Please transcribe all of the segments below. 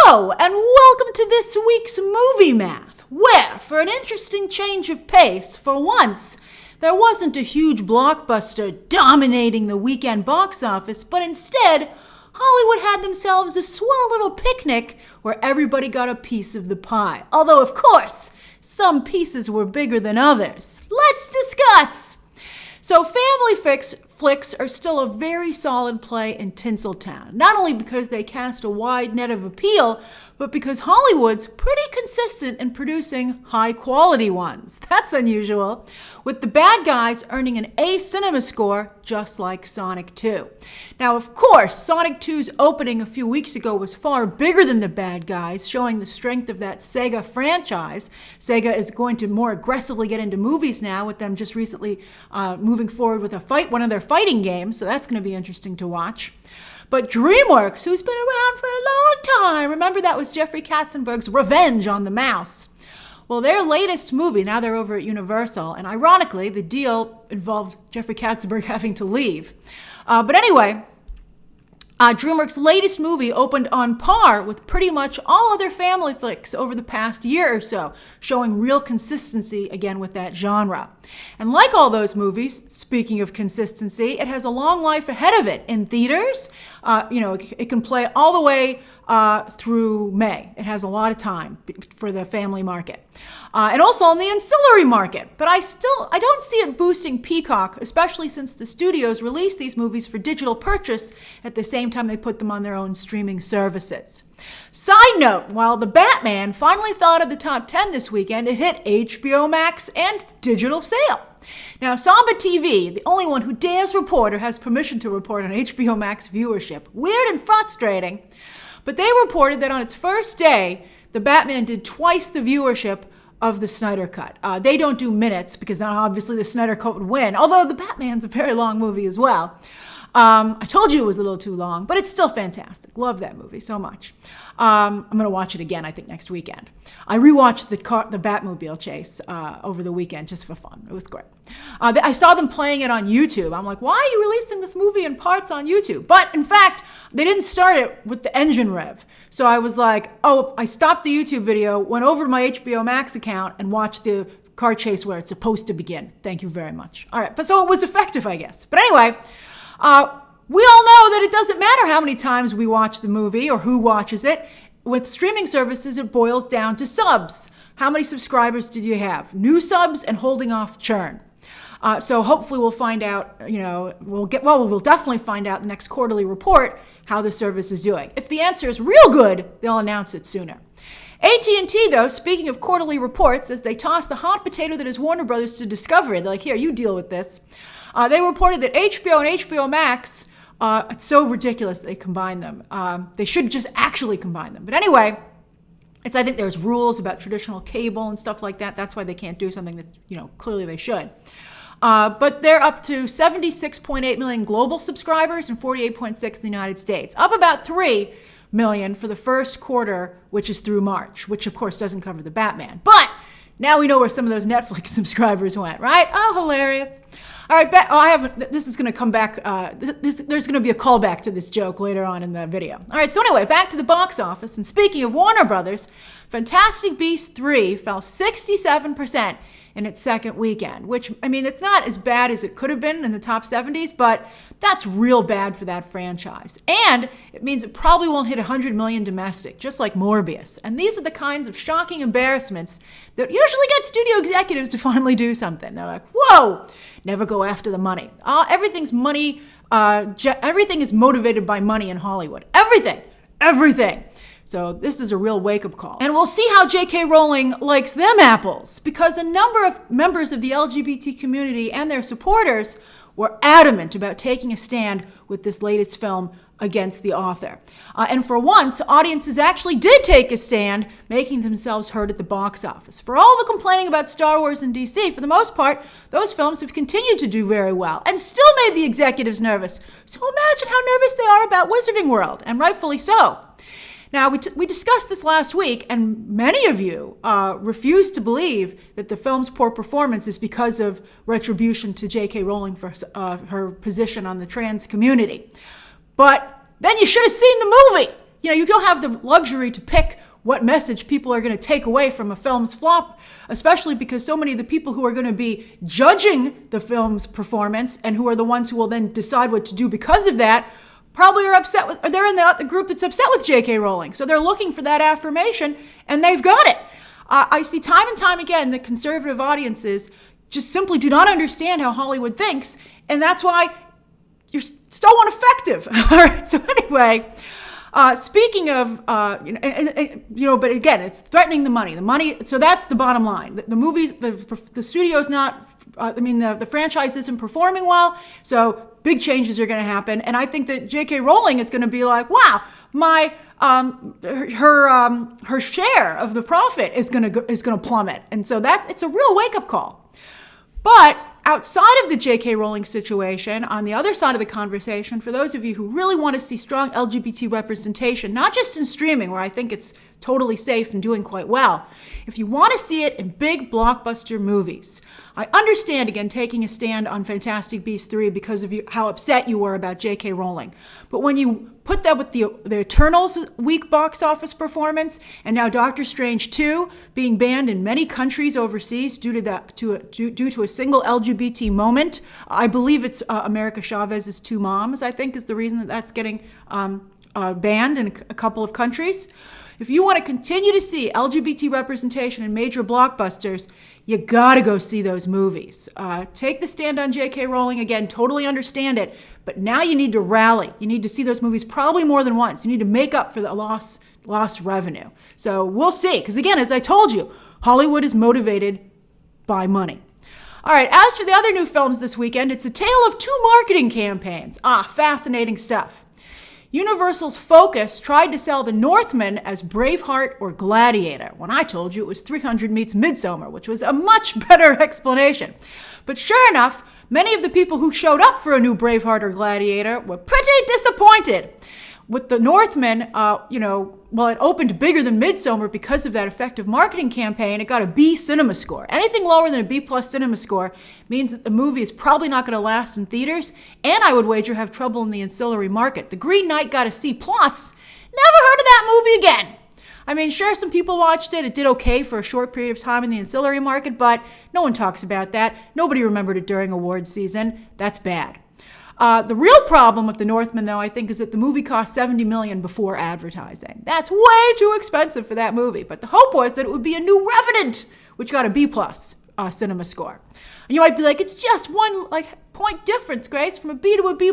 Hello, and welcome to this week's Movie Math, where, for an interesting change of pace, for once, there wasn't a huge blockbuster dominating the weekend box office, but instead, Hollywood had themselves a swell little picnic where everybody got a piece of the pie. Although, of course, some pieces were bigger than others. Let's discuss! So family flicks are still a very solid play in Tinseltown, not only because they cast a wide net of appeal, but because Hollywood's pretty consistent in producing high-quality ones. That's unusual, with The Bad Guys earning an A cinema score just like Sonic 2. Now, of course, Sonic 2's opening a few weeks ago was far bigger than The Bad Guys, showing the strength of that Sega franchise. Sega is going to more aggressively get into movies now, with them just recently moving forward with one of their fighting games, so that's going to be interesting to watch. But DreamWorks, who's been around for a long time, remember that was Jeffrey Katzenberg's Revenge on the Mouse. Well, their latest movie, now they're over at Universal, and ironically, the deal involved Jeffrey Katzenberg having to leave. But anyway, DreamWorks' latest movie opened on par with pretty much all other family flicks over the past year or so, showing real consistency again with that genre. And like all those movies, speaking of consistency, it has a long life ahead of it in theaters. It can play all the way through May. It has a lot of time for the family market. And also in the ancillary market. But I don't see it boosting Peacock, especially since the studios release these movies for digital purchase at the same time they put them on their own streaming services. Side note, while The Batman finally fell out of the top 10 this weekend, it hit HBO Max and digital sale. Now, Samba TV, the only one who dares report or has permission to report on HBO Max viewership, weird and frustrating, but they reported that on its first day, The Batman did twice the viewership of the Snyder Cut. They don't do minutes because now obviously the Snyder Cut would win, although The Batman's a very long movie as well. I told you it was a little too long, but it's still fantastic. Love that movie so much. I'm going to watch it again, I think, next weekend. I rewatched the Batmobile chase over the weekend just for fun. It was great. I saw them playing it on YouTube. I'm like, why are you releasing this movie in parts on YouTube? But in fact, they didn't start it with the engine rev. So I was like, I stopped the YouTube video, went over to my HBO Max account, and watched the car chase where it's supposed to begin. Thank you very much. All right, but so it was effective, I guess. But anyway, we all know that it doesn't matter how many times we watch the movie or who watches it. With streaming services, it boils down to subs. How many subscribers did you have? New subs and holding off churn. So hopefully we'll find out, we'll definitely find out the next quarterly report how the service is doing. If the answer is real good, they'll announce it sooner. AT&T, though, speaking of quarterly reports, as they toss the hot potato that is Warner Brothers to Discovery, they're like, here, you deal with this. They reported that HBO and HBO Max, it's so ridiculous they combine them. They should just actually combine them. But anyway, I think there's rules about traditional cable and stuff like that. That's why they can't do something that, clearly they should. But they're up to 76.8 million global subscribers and 48.6 in the United States, up about 3 million for the first quarter, which is through March, which of course doesn't cover the Batman. But now we know where some of those Netflix subscribers went, right? Oh, hilarious. All right, this is going to come back. There's going to be a callback to this joke later on in the video. All right, so anyway, back to the box office. And speaking of Warner Brothers, Fantastic Beasts 3 fell 67% in its second weekend, which, it's not as bad as it could have been in the top 70s, but that's real bad for that franchise. And it means it probably won't hit 100 million domestic, just like Morbius. And these are the kinds of shocking embarrassments that usually get studio executives to finally do something. They're like, whoa, never go after the money. Everything's money. Everything is motivated by money in Hollywood. Everything. So this is a real wake-up call. And we'll see how J.K. Rowling likes them apples, because a number of members of the LGBT community and their supporters were adamant about taking a stand with this latest film against the author. And for once, audiences actually did take a stand, making themselves heard at the box office. For all the complaining about Star Wars and DC, for the most part, those films have continued to do very well and still made the executives nervous. So imagine how nervous they are about Wizarding World, and rightfully so. Now, we discussed this last week, and many of you refused to believe that the film's poor performance is because of retribution to J.K. Rowling for her position on the trans community. But then you should have seen the movie. you don't have the luxury to pick what message people are going to take away from a film's flop, especially because so many of the people who are going to be judging the film's performance and who are the ones who will then decide what to do because of that probably are upset with, or they're in the group that's upset with J.K. Rowling. So they're looking for that affirmation, and they've got it. I see time and time again that conservative audiences just simply do not understand how Hollywood thinks, and that's why you're so ineffective. All right. So anyway, speaking of, but again, it's threatening the money. The money. So that's the bottom line. The movies, the studio's not. The franchise isn't performing well. So big changes are going to happen, and I think that J.K. Rowling is going to be like, wow, her share of the profit is going to plummet, and so it's a real wake up call. But outside of the J.K. Rowling situation, on the other side of the conversation, for those of you who really want to see strong LGBT representation, not just in streaming, where I think it's totally safe and doing quite well, if you want to see it in big blockbuster movies, I understand, again, taking a stand on Fantastic Beasts 3 because of how upset you were about J.K. Rowling. But when you put that with the Eternals weak box office performance, and now Doctor Strange 2 being banned in many countries overseas due to a single LGBT moment, I believe it's America Chavez's two moms, I think, is the reason that that's getting banned in a couple of countries. If you want to continue to see LGBT representation in major blockbusters, you gotta go see those movies. Take the stand on J.K. Rowling. Again, totally understand it, but now you need to rally. You need to see those movies probably more than once. You need to make up for the lost revenue. So we'll see, because again, as I told you, Hollywood is motivated by money. All right, as for the other new films this weekend, it's a tale of two marketing campaigns. Fascinating stuff. Universal's Focus tried to sell the Northman as Braveheart or Gladiator, when I told you it was 300 meets Midsommar, which was a much better explanation. But sure enough, many of the people who showed up for a new Braveheart or Gladiator were pretty disappointed. With the Northman, it opened bigger than Midsommar because of that effective marketing campaign. It got a B cinema score. Anything lower than a B+ cinema score means that the movie is probably not going to last in theaters, and I would wager have trouble in the ancillary market. The Green Knight got a C+. Never heard of that movie again. I mean, sure, some people watched it. It did okay for a short period of time in the ancillary market, but no one talks about that. Nobody remembered it during awards season. That's bad. The real problem with the Northman, though, I think, is that the movie cost $70 million before advertising. That's way too expensive for that movie. But the hope was that it would be a new Revenant, which got a B+ cinema score. And you might be like, it's just one point difference, Grace, from a B to a B+.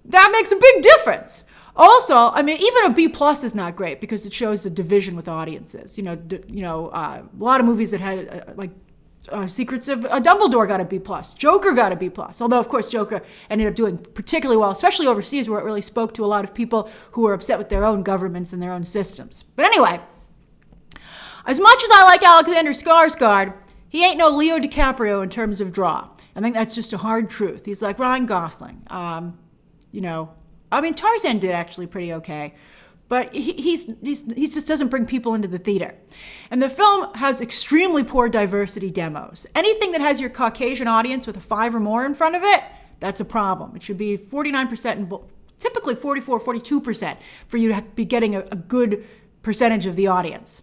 That makes a big difference. Also, even a B+ is not great because it shows the division with audiences. A lot of movies that had Secrets of Dumbledore got a B+. Joker got a B+. Although, of course, Joker ended up doing particularly well, especially overseas, where it really spoke to a lot of people who were upset with their own governments and their own systems. But anyway, as much as I like Alexander Skarsgård, he ain't no Leo DiCaprio in terms of draw. I think that's just a hard truth. He's like Ryan Gosling. Tarzan did actually pretty okay. But he just doesn't bring people into the theater. And the film has extremely poor diversity demos. Anything that has your Caucasian audience with a 5 or more in front of it, that's a problem. It should be 49% and typically 44, 42% for you to be getting a good percentage of the audience.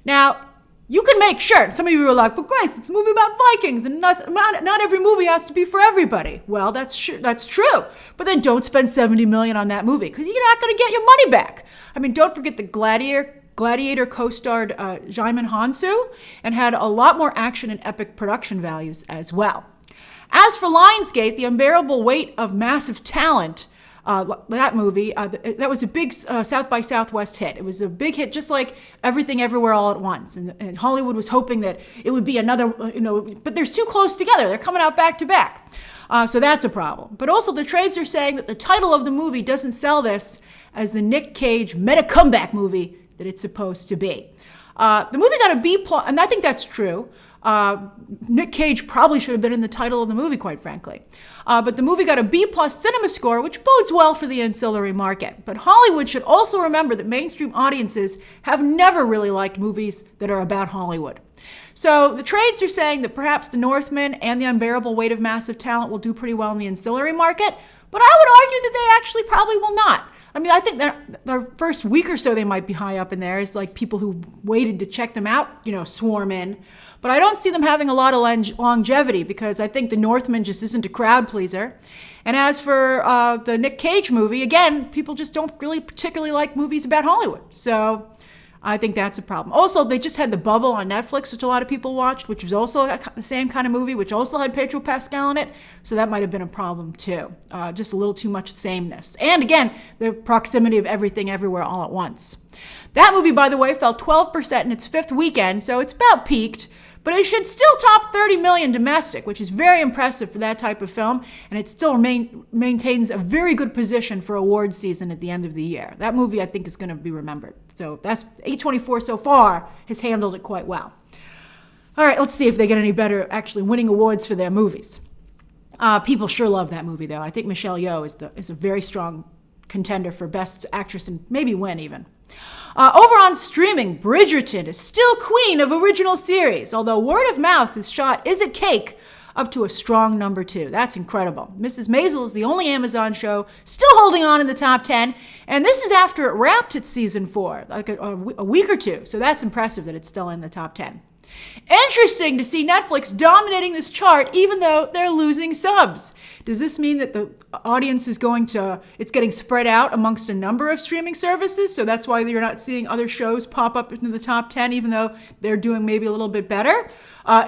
Now, you can make sure. Some of you are like, but Grace, it's a movie about Vikings, and not every movie has to be for everybody. Well, that's true. But then don't spend $70 million on that movie, because you're not going to get your money back. Don't forget the Gladiator co-starred Djimon Hounsou and had a lot more action and epic production values as well. As for Lionsgate, The Unbearable Weight of Massive Talent, that movie, that was a big South by Southwest hit. It was a big hit, just like Everything Everywhere All at Once. And Hollywood was hoping that it would be another, but they're too close together. They're coming out back to back. So that's a problem. But also the trades are saying that the title of the movie doesn't sell this as the Nick Cage meta comeback movie that it's supposed to be. The movie got a B+, and I think that's true. Nick Cage probably should have been in the title of the movie, quite frankly. But the movie got a B+ cinema score, which bodes well for the ancillary market. But Hollywood should also remember that mainstream audiences have never really liked movies that are about Hollywood. So the trades are saying that perhaps The Northman and The Unbearable Weight of Massive Talent will do pretty well in the ancillary market, but I would argue that they actually probably will not. I mean, I think their first week or so they might be high up in there. It's like people who waited to check them out, swarm in. But I don't see them having a lot of longevity because I think the Northman just isn't a crowd pleaser. And as for the Nick Cage movie, again, people just don't really particularly like movies about Hollywood. So I think that's a problem. Also, they just had The Bubble on Netflix, which a lot of people watched, which was also the same kind of movie, which also had Pedro Pascal in it. So that might have been a problem too. Just a little too much sameness. And again, the proximity of everything everywhere all at once. That movie, by the way, fell 12% in its fifth weekend, so it's about peaked. But it should still top 30 million domestic, which is very impressive for that type of film, and it still maintains a very good position for award season at the end of the year. That movie, I think, is going to be remembered. So that's A24 so far has handled it quite well. All right, let's see if they get any better actually winning awards for their movies. People sure love that movie, though. I think Michelle Yeoh is a very strong contender for Best Actress and maybe win even. Over on streaming, Bridgerton is still queen of original series, although word of mouth has shot Is It Cake up to a strong number 2. That's incredible. Mrs. Maisel is the only Amazon show still holding on in the top 10, and this is after it wrapped its season 4, like a week or two, so that's impressive that it's still in the top 10. Interesting to see Netflix dominating this chart even though they're losing subs. Does this mean that the audience is it's getting spread out amongst a number of streaming services? So that's why you're not seeing other shows pop up into the top 10 even though they're doing maybe a little bit better?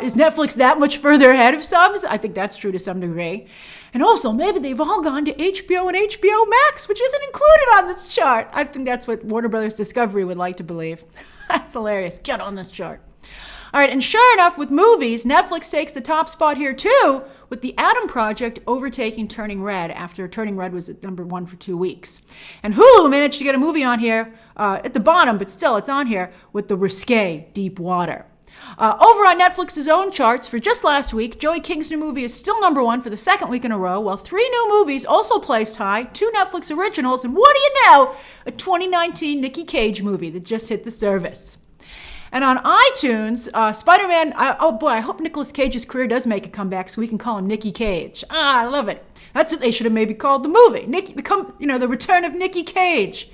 Is Netflix that much further ahead of subs? I think that's true to some degree. And also, maybe they've all gone to HBO and HBO Max, which isn't included on this chart. I think that's what Warner Brothers Discovery would like to believe. That's hilarious. Get on this chart. All right, and sure enough, with movies, Netflix takes the top spot here too, with The Atom Project overtaking Turning Red after Turning Red was at number 1 for 2 weeks. And Hulu managed to get a movie on here at the bottom, but still it's on here, with the risque Deep Water. Over on Netflix's own charts for just last week, Joey King's new movie is still number 1 for the second week in a row, while 3 new movies also placed high, 2 Netflix originals, and what do you know, a 2019 Nicky Cage movie that just hit the service. And on iTunes, Spider-Man, I hope Nicolas Cage's career does make a comeback so we can call him Nicky Cage. I love it. That's what they should have maybe called the movie. The Return of Nicky Cage.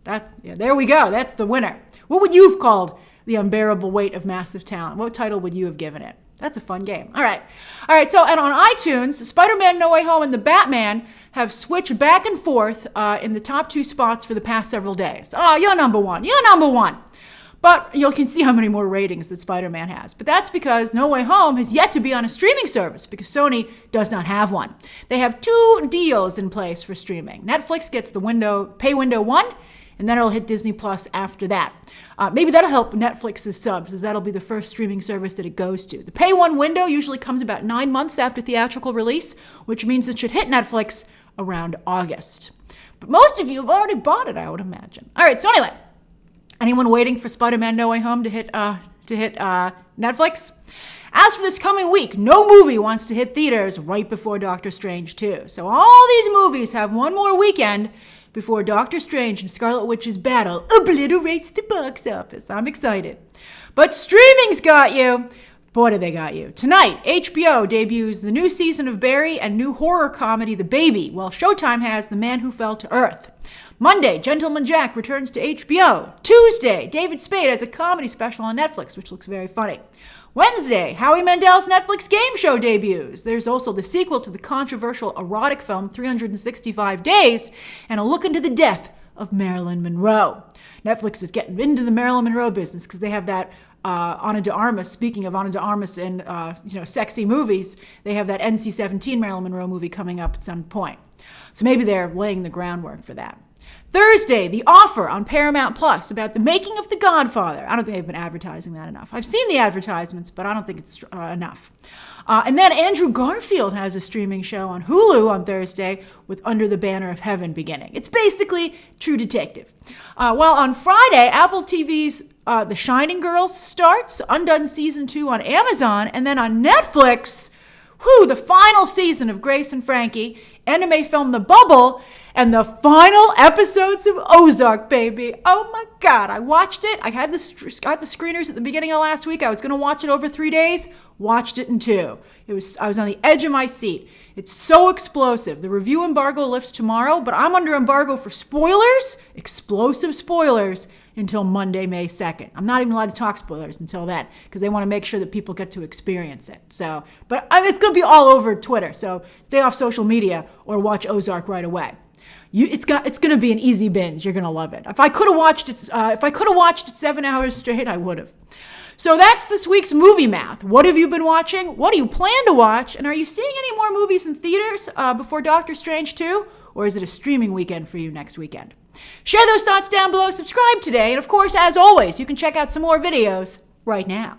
There we go. That's the winner. What would you have called The Unbearable Weight of Massive Talent? What title would you have given it? That's a fun game. All right. So, and on iTunes, Spider-Man No Way Home and The Batman have switched back and forth in the top 2 spots for the past several days. Oh, you're number 1. You're number 1. But you can see how many more ratings that Spider-Man has. But that's because No Way Home has yet to be on a streaming service because Sony does not have one. They have 2 deals in place for streaming. Netflix gets the pay window 1, and then it'll hit Disney Plus after that. Maybe that'll help Netflix's subs, as that'll be the first streaming service that it goes to. The pay 1 window usually comes about 9 months after theatrical release, which means it should hit Netflix around August. But most of you have already bought it, I would imagine. All right, so anyway. Anyone waiting for Spider-Man No Way Home to hit Netflix? As for this coming week, no movie wants to hit theaters right before Doctor Strange 2. So all these movies have one more weekend before Doctor Strange and Scarlet Witch's battle obliterates the box office. I'm excited. But streaming's got you. Boy, did they got you. Tonight, HBO debuts the new season of Barry and new horror comedy The Baby, while Showtime has The Man Who Fell to Earth. Monday, Gentleman Jack returns to HBO. Tuesday, David Spade has a comedy special on Netflix, which looks very funny. Wednesday, Howie Mandel's Netflix game show debuts. There's also the sequel to the controversial erotic film 365 Days, and a look into the death of Marilyn Monroe. Netflix is getting into the Marilyn Monroe business because they have that Ana de Armas. Speaking of Ana de Armas and sexy movies, they have that NC-17 Marilyn Monroe movie coming up at some point. So maybe they're laying the groundwork for that. Thursday, The Offer on Paramount Plus about the making of The Godfather. I don't think they've been advertising that enough. I've seen the advertisements, but I don't think it's enough. And then Andrew Garfield has a streaming show on Hulu on Thursday with Under the Banner of Heaven beginning. It's basically True Detective. While on Friday, Apple TV's The Shining Girls starts, Undone Season 2 on Amazon, and then on Netflix, the final season of Grace and Frankie anime film The Bubble, and the final episodes of Ozark, baby. Oh my God, I watched it. I got the screeners at the beginning of last week. I was going to watch it over 3 days. Watched it in 2. I was on the edge of my seat. It's so explosive. The review embargo lifts tomorrow, but I'm under embargo for spoilers, explosive spoilers, until Monday, May 2nd. I'm not even allowed to talk spoilers until then because they want to make sure that people get to experience it. So, but it's going to be all over Twitter. So stay off social media or watch Ozark right away. It's going to be an easy binge. You're going to love it. If I could have watched it 7 hours straight, I would have. So that's this week's movie math. What have you been watching? What do you plan to watch? And are you seeing any more movies in theaters before Doctor Strange 2? Or is it a streaming weekend for you next weekend? Share those thoughts down below. Subscribe today. And of course, as always, you can check out some more videos right now.